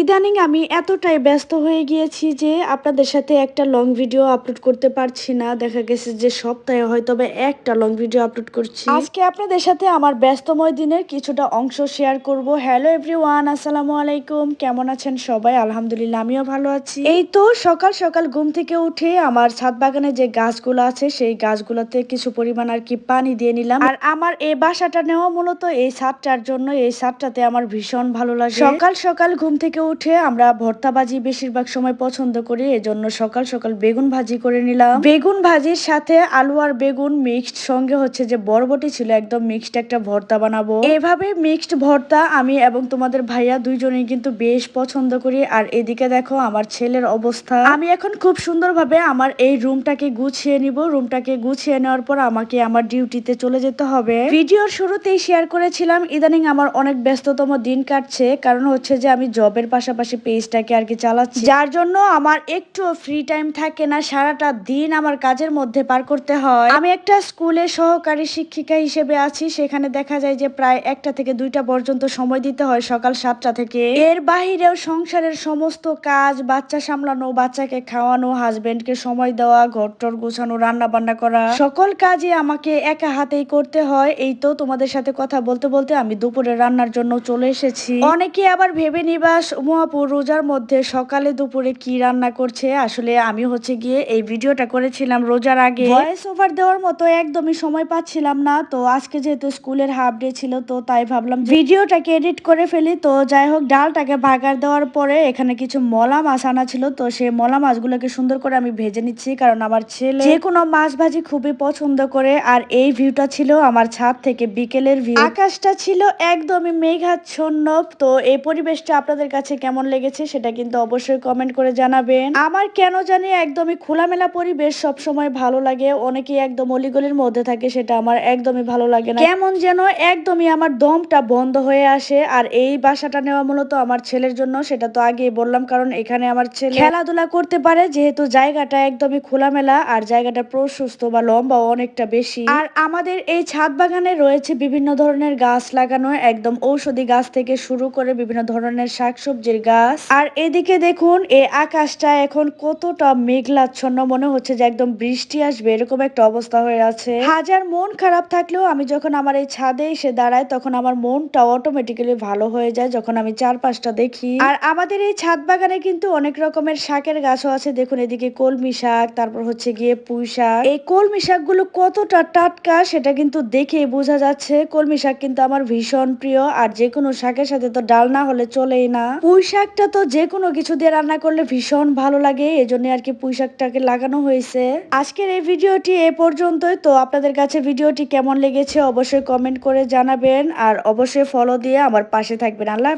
ইদানিং আমি এতটাই ব্যস্ত হয়ে গিয়েছি যে আপনাদের সাথে একটা লং ভিডিও আপলোড করতে পারছি না। দেখা গেছে যে সপ্তাহে হয়তোবা একটা লং ভিডিও আপলোড করছি। আজকে আপনাদের সাথে আমার ব্যস্তময় দিনের কিছুটা অংশ শেয়ার করব। হ্যালো এভরিওয়ান, আসসালামু আলাইকুম। কেমন আছেন সবাই? আলহামদুলিল্লাহ, আমিও ভালো আছি। এই তো সকাল সকাল ঘুম থেকে উঠে আমার ছাদ বাগানে যে গাছগুলো আছে সেই গাছগুলোতে কিছু পরিমাণ আর কি পানি দিয়ে নিলাম। আর আমার এই বাসাটা নেওয়া মূলত এই ছাদটার জন্য। এই ছাদটাতে আমার ভীষণ ভালো লাগে। সকাল সকাল ঘুম থেকে উঠে আমরা ভর্তা ভাজি বেশিরভাগ সময় পছন্দ করি, এজন্য সকাল সকাল বেগুন ভাজি করে নিলাম। বেগুন ভাজির সাথে আলু আর বেগুন মিক্সড, সঙ্গে হচ্ছে যে বরবটি ছিল, একদম মিক্সড একটা ভর্তা বানাবো। এভাবে মিক্সড ভর্তা আমি এবং তোমাদের ভাইয়া দুইজনেই কিন্তু বেশ পছন্দ করি। আর এদিকে দেখো আমার ছেলের অবস্থা। আমি এখন খুব সুন্দরভাবে আমার এই রুমটাকে গুছিয়ে নিব। রুমটাকে গুছিয়ে নেওয়ার পর আমাকে আমার ডিউটিতে চলে যেতে হবে। ভিডিওর শুরুতেই শেয়ার করেছিলাম ইদানিং আমার অনেক ব্যস্ততম দিন কাটছে, কারণ হচ্ছে যে আমি জবের পাশাপাশি পেজটাকে আর কি চালাচ্ছি, যার জন্য আমার একটু ফ্রি টাইম থাকে না। সারাটা দিন আমার কাজের মধ্যে পার করতে হয়। আমি একটা স্কুলে সহকারী শিক্ষিকা হিসেবে আছি, সেখানে দেখা যায় যে প্রায় 1টা থেকে 2টা পর্যন্ত সময় দিতে হয়, সকাল 7টা থেকে। এর বাহিরেও সংসারের সমস্ত কাজ, বাচ্চা সামলানো, বাচ্চাকে খাওয়ানো, হাজবেন্ডকে সময় দেওয়া, ঘরটর গোছানো, রান্না বান্না করা, সকল কাজই আমাকে একা হাতেই করতে হয়। এই তো তোমাদের সাথে কথা বলতে বলতে আমি দুপুরে রান্নার জন্য চলে এসেছি। অনেকে আবার ভেবে নিবা মহাপুর রোজার মধ্যে সকালে দুপুরে কি রান্না করছে। আসলে আমি হচ্ছে গিয়ে এই ভিডিওটা করেছিলাম রোজার আগে, ভয়েস ওভার দেওয়ার মতো একদমই সময় পাচ্ছিলাম না। তো আজকে যেহেতু স্কুলের হাফ ডে ছিল, তো তাই ভাবলাম ভিডিওটাকে এডিট করে ফেলি। তো যাই হোক, ডালটাকে ভাগার দেওয়ার পরে এখানে কিছু মলা মাছ আনা ছিল, তো সেই মলা মাছগুলোকে সুন্দর করে আমি ভেজে নিচ্ছি, কারণ আমার ছেলে যে কোনো মাছ ভাজি খুবই পছন্দ করে। আর এই ভিউটা ছিল আমার ছাদ থেকে বিকেলের ভিউ। আকাশটা ছিল একদমই মেঘাচ্ছন্ন। তো এই পরিবেশটা আপনাদের কাছে কেমন লেগেছে সেটা কিন্তু অবশ্যই কমেন্ট করে জানাবেন। আমার কেন জানি একদমই খোলামেলা পরিবেশ সব সময় ভালো লাগে। অনেকেই একদম অলিগলির মধ্যে থাকে, সেটা আমার একদমই ভালো লাগে না। কেমন যেন একদমই আমার দমটা বন্ধ হয়ে আসে। আর এই বাসাটা নেওয়া মূলত আমার ছেলের জন্য, সেটা তো আগেই বললাম, কারণ এখানে আমার ছেলে খেলাধুলা করতে পারে, যেহেতু জায়গাটা একদমই খোলামেলা আর জায়গাটা প্রশস্ত বা লম্বা অনেকটা বেশি। আর আমাদের এই ছাদ বাগানে রয়েছে বিভিন্ন ধরনের গাছ লাগানো, একদম ঔষধি গাছ থেকে শুরু করে বিভিন্ন ধরনের শাকসবজির গাছ। আর এদিকে দেখুন এই আকাশটা এখন কতটা মেঘলাচ্ছন্ন, মনে হচ্ছে যে একদম বৃষ্টি আসবে, এরকম একটা অবস্থা হয়ে আছে। হাজার মন খারাপ থাকলেও আমি যখন আমার এই ছাদে এসে দাঁড়াই, তখন আমার মনটা অটোমেটিক্যালি ভালো হয়ে যায় যখন আমি চারপাশটা দেখি। আর আমাদের এই ছাদ বাগানে কিন্তু অনেক রকমের শাকের গাছও আছে। দেখুন এদিকে কলমি শাক, তারপর হচ্ছে গিয়ে পুঁই শাক। এই কলমি শাকগুলো কতটা টাটকা সেটা কিন্তু দেখেই বোঝা যাচ্ছে। কলমি শাক কিন্তু আমার ভীষণ প্রিয়, আর যে কোনো শাকের সাথে তো ডাল না হলে চলেই না। পুঁই শাকটা তো যে কোনো কিছু দিয়ে রান্না করলে ভীষণ ভালো লাগে, এজন্য আর কি পুঁই শাকটাকে লাগানো হয়েছে। আজকের এই ভিডিওটি এ পর্যন্তই। তো আপনাদের কাছে ভিডিওটি কেমন লেগেছে অবশ্যই কমেন্ট করে জানাবেন, আর অবশ্যই ফলো দিয়ে আমার পাশে থাকবেন। আল্লাহ।